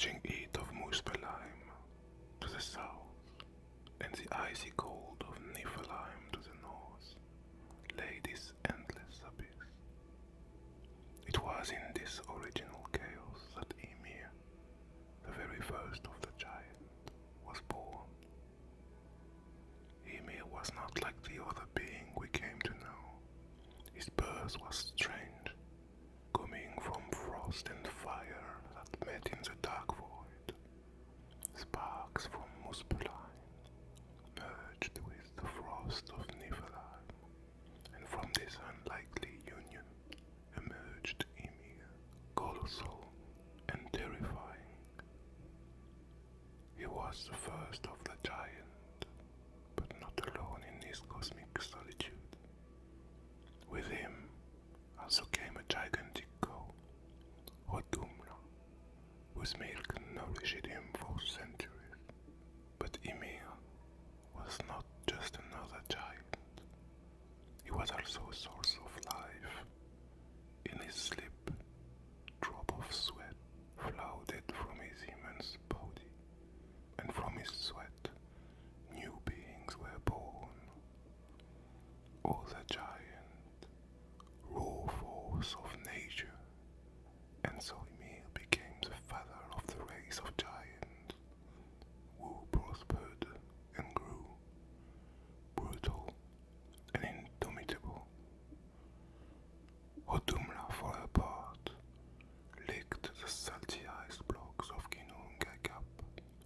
scorching heat of Muspelheim to the south, and the icy cold of Niflheim to the north, lay this endless abyss. It was in this original chaos that Ymir, the very first of the giants, was born. Ymir was not like the other being we came to know. His birth was strange, coming from frost and fire that met in the dark void. Sparks from Muspelheim merged with the frost of Niflheim, and from this unlikely union emerged Ymir, colossal and terrifying. He was the first of the giants, but not alone in his cosmic solitude. With him also came a gigantic cow, Hodumla, whose milk nourished him for centuries. But Ymir was not just another giant. He was also a source of life. In his sleep, drop of sweat floated from his immense body, and from his sweat, new beings were born. All the giant, raw force of nature, and so Ymir became the father of the race of giants, who prospered and grew, brutal and indomitable. Hodumla, for her part, licked the salty ice blocks of Ginnungagap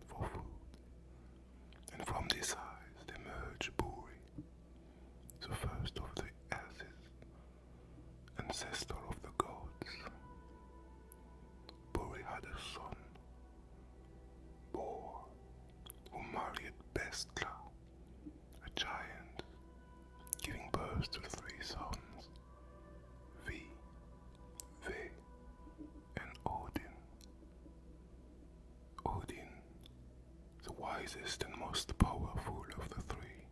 for food, and from these eyes emerged Buri, the first of the Asses, ancestor of the gods. Buri had a son, Bor, who married Bestla, a giant, giving birth to three sons, Vi, Ve, and Odin. Odin, the wisest and most powerful of the three,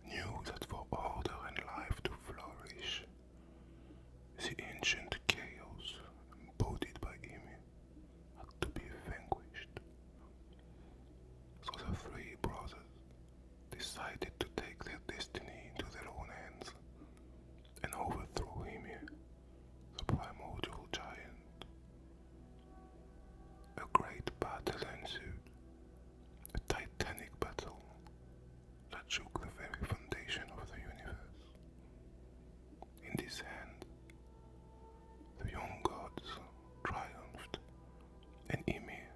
knew that for order and life to flourish, the ancient chaos embodied by Ymir had to be vanquished. So the three brothers decided to take their destiny into their own hands and overthrow Ymir, the primordial giant. A great battle ensued, a titanic battle that shook the very foundation of the universe. In this hand, the young gods triumphed, and Ymir,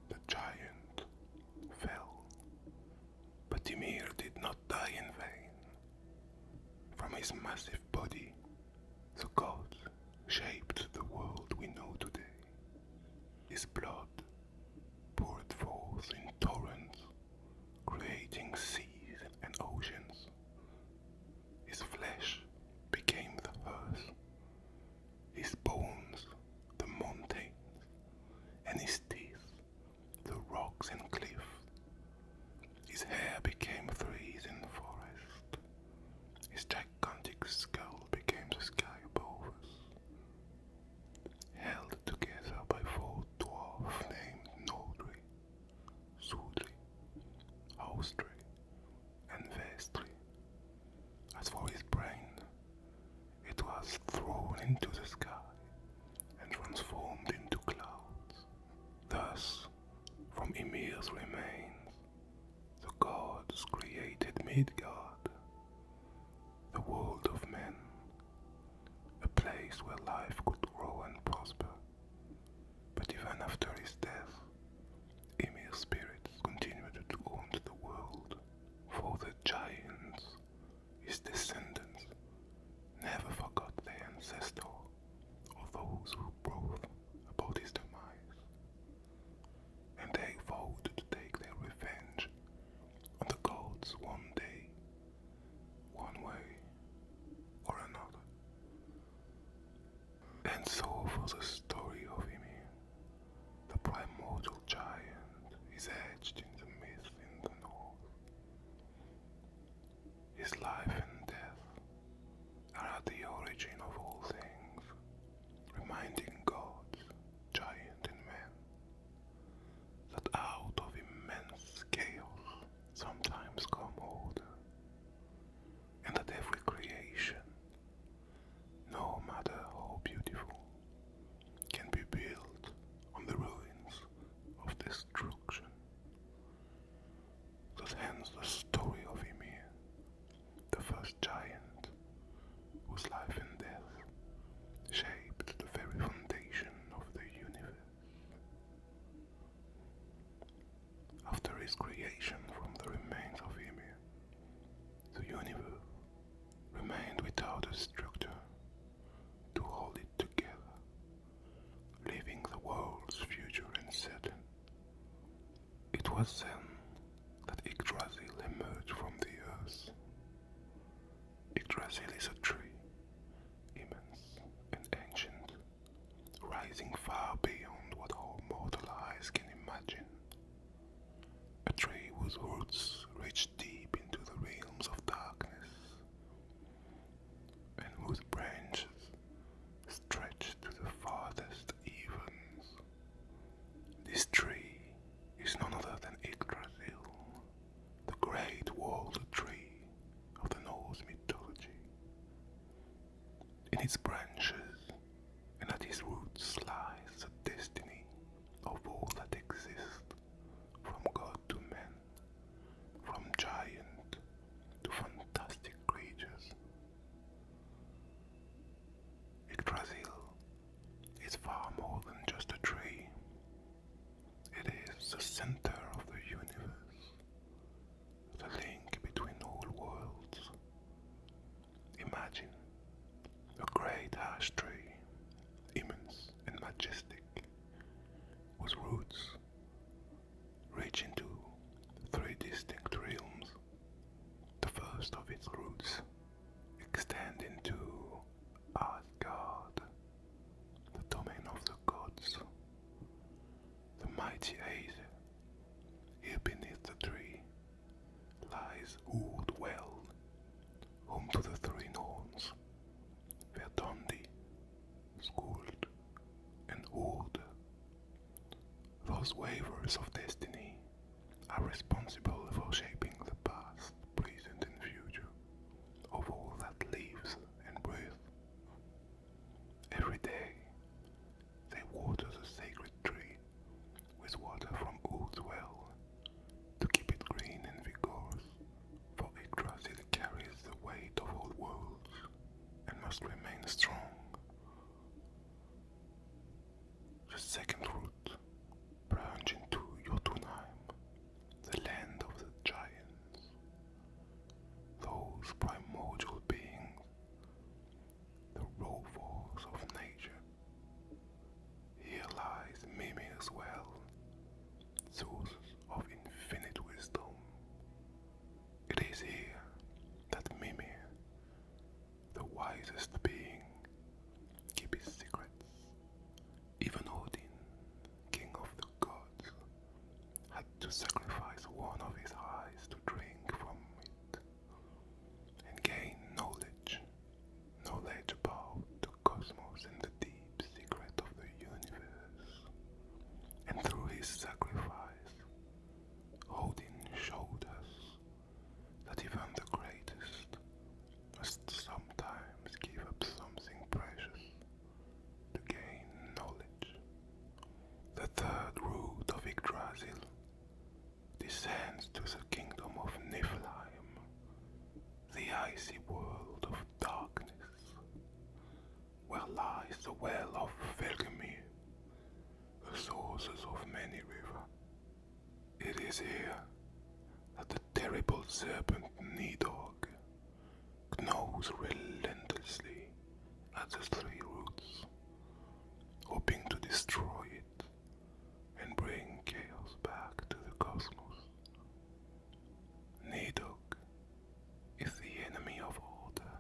the giant, fell. But Ymir did not die in vain. From his massive body, the gods shaped the world we know today. His blood poured forth in torrents, creating seas and oceans. His flesh became the earth, his bones the mountains, and his teeth the rocks and cliffs. His hair became trees and forest. His gigantic skull became the sky above us, held together by four dwarfs named Nordri, Sudri, Austri, and Vestri. As for his brain, it was thrown into the sky and transformed into clouds. Thus, from Ymir's remains, the gods created Midgard, the world of men, a place where life could grow and prosper. But even after his death, Ymir's spirits continued to haunt the world, for the giants, his descendants, never forgot their ancestor or those who brought about his demise, and they vowed to take their revenge on the gods one day, one way or another. And so for the story of Ymir, the primordial giant is etched in the myth in the north. His life and death are at the origin of all things, reminding gods, giant and man, monstrous giant whose life and death shaped the very foundation of the universe. After his creation from the remains of Ymir, the universe remained without a structure to hold it together, leaving the world's future uncertain. It was then that Yggdrasil emerged from the earth. Yggdrasil is a tree, immense and ancient, rising far beyond what our mortal eyes can imagine. A tree whose roots reach deep into the realms of darkness, and whose branches stretch to the farthest heavens. This tree is none other than Yggdrasil, the great world tree of the Norse mythology. In its branches and at its roots lies the destiny of all that exists, from God to man, from giant to fantastic creatures. Yggdrasil is far more than just a tree. It is the center of the universe, the link between all worlds. Imagine a great ash tree, immense and majestic, whose roots reach into three distinct realms. The first of its roots extend into Asgard, the domain of the gods. The mighty Aether, here beneath the tree, lies Well, home to the three Norns, Verdandi, Skuld, and Ord. Those waivers of destiny are responsible for shaping the past, present, and future of all that lives and breathes. Every day, they water the sacred tree with water from Ord's well to keep it green and vigorous, for Yggdrasil carries the weight of all worlds and must remain strong. The second root plunge into Jotunheim, the land of the giants, those primordial beings, the raw force of nature. Here lies Mimir's well, source of infinite wisdom. It is here that Mimir, the wisest being, keeps his secrets. Even Odin, king of the gods, had to sacrifice one of his eyes to drink from it and gain knowledge about the cosmos and the deep secret of the universe. And through his sacrifice, Odin showed us that even the greatest must sometimes give up something precious to gain knowledge. The third root of Yggdrasil descends to the kingdom of Niflheim, the icy world of darkness, where lies the well of Ymir, the sources of many rivers. It is here that the terrible serpent Nidhogg gnaws relentlessly at the three roots, hoping to destroy it and bring chaos back to the cosmos. Nidhogg is the enemy of order,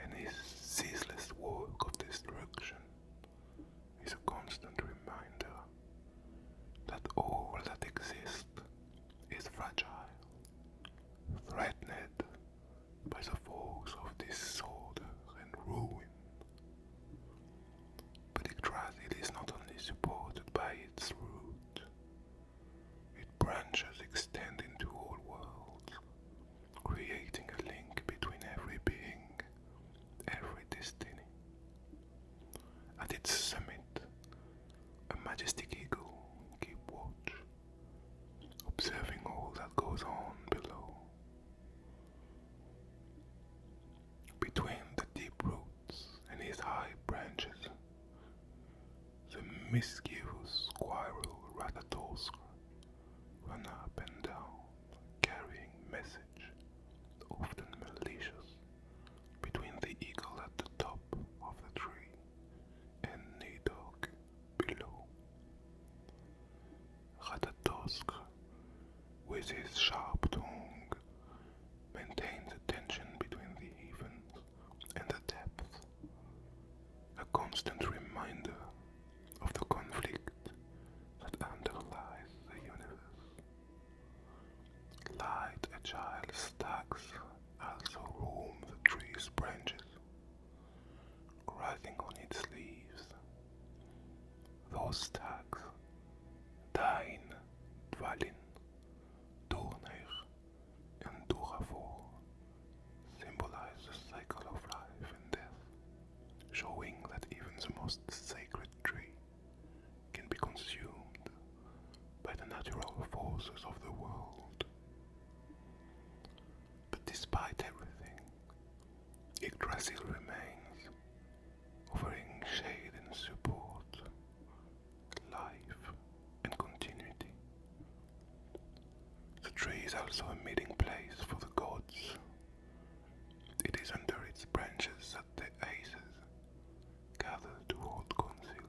and his ceaseless work of destruction is a constant reminder that all that exists is fragile, threatened by the force of disorder and ruin. mischievous squirrel Ratatoskra ran up and down, carrying message, often malicious, between the eagle at the top of the tree and Nidhogg below. Ratatoskra, with his sharp tongue, maintained the tension between the heavens and the depths, a constant reminder of the conflict that underlies the universe. Light, agile stags also roam the tree's branches, rising on its leaves. Those stags, Dain, Dvalin, Dornir, and Durafur, symbolize the cycle of life and death, showing that even the most sacred tree can be consumed by the natural forces of the world. But despite everything, Yggdrasil remains, offering shade and support, life and continuity. The tree is also a meeting place for the gods. It is under its branches that the Aces gather to hold council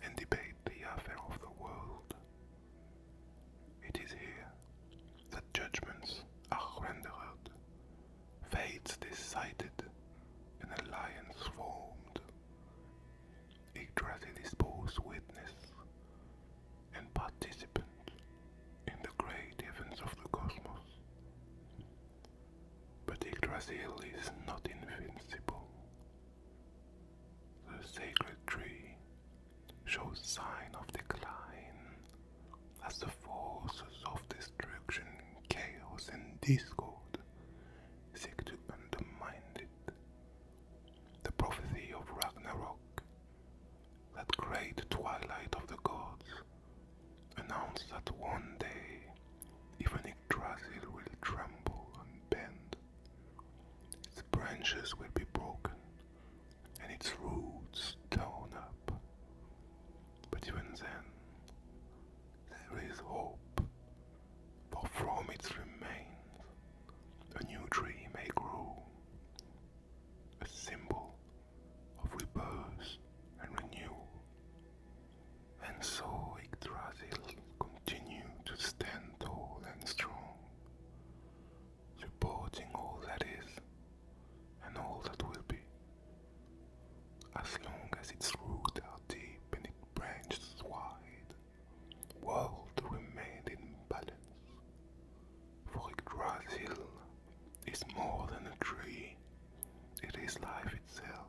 and debate the affair of the world. It is here that judgments are rendered, fates decided, an alliance formed. Yggdrasil is both witness and participant in the great events of the cosmos. But Yggdrasil is not invincible. The sacred tree shows sign of decline as the forces of destruction, chaos, and discord seek to undermine it. The prophecy of Ragnarok, that great twilight of the gods, announced that one day even Yggdrasil will tremble and bend. Its branches will be broken and its roots torn up. But even then, there is hope, for from its remains a new tree may grow, a symbol of rebirth and renewal. And so Yggdrasil continues to stand tall and strong, supporting all that is and all that will be, as long as its roots are deep and its branches wide. World remained in balance, for Yggdrasil is more than a tree. It is life itself,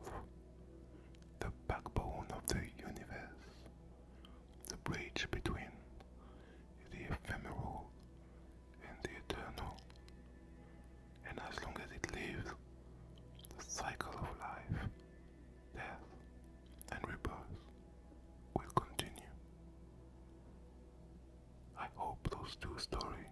the backbone of the universe, the bridge between the ephemeral and the eternal. And as long as it lives, the cycle of life, death, and rebirth will continue. I hope those two stories